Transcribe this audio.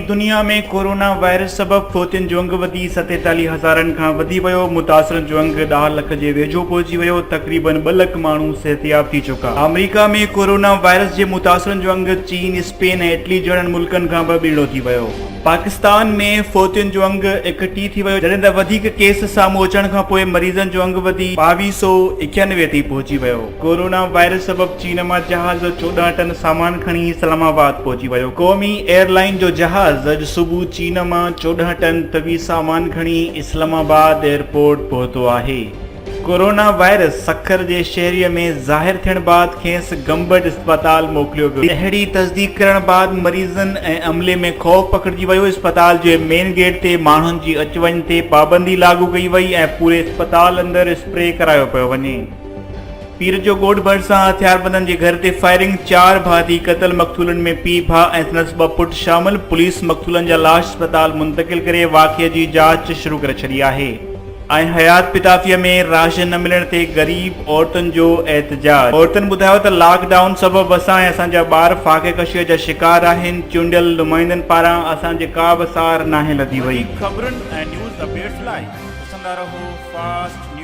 दुनिया में corona virus सबब फौतियुनि जो अंग वधी 47,000 खां वधी वियो। मुतासिरनि जो अंग 10 लख जे वेझो पहुची वियो। तक़रीबन 2 लख माण्हू सिहतयाब थी चुका। अमेरिका में कोरोना वायरस जे मुतासिरनि जो अंग चीन, स्पेन ऐं इटली जहिड़नि मुल्कनि खां बि ॿीणो थी वियो। पाकिस्तान में फौतियुनि जो अंग 31 थी वियो, जॾहिं त वधीक केस साम्हूं अचण खां पोइ मरीज़नि जो अंग वधी 2291 ते पहुची वियो। कोरोना वायरस सबब चीन मां जहाज़ 14 टन सामान खणी इस्लामाबाद पहुची वियो। क़ौमी एयरलाइन जो जहाज़ अॼु सुबुह चीन मां 14 टन तवी सामान खणी इस्लामाबाद एयरपोर्ट पहुतो आहे। कोरोना वायरस सखर जे शहरीअ में ज़ाहिर थियण बाद खेसि गंबट अस्पताल मोकिलियो वियो। अहिड़ी तस्दीक करण बाद मरीज़नि ऐं अमले में खौफ़ पखिड़िजी वियो। अस्पताल जे मेन गेट ते माण्हुनि जी अच वञ ते पाबंदी लागू कई वई ऐं पूरे अस्पताल अंदरि स्प्रे करायो पियो वञे। पीर जो ॻोठ भरिसां हथियारबंदनि जे घर ते फायरिंग, 4 भाती क़तल, मक़तूलनि में पीउ भाउ ऐं संदसि 2 पुट शामिल। पुलिस मक़तूलनि जा लाश अस्पताल मुंतक़िल करे वाक़िए जी जांच शुरू करे छॾी आहे। ऐं हयात पिताफ़ीअ में राशन न मिलण ते ग़रीब औरतुनि जो एहतजाज। औरतुनि ॿुधायो त लॉकडाउन सबबि असां ऐं असांजा ॿार फाके कशीअ जा शिकार आहिनि। चूंडियल नुमाइंदनि पारां असांजे का बि सार नाहे लधी वई। ख़बरुनि ऐं न्यूज़ अपडेट्स लाइ ॾिसंदा रहो फास्ट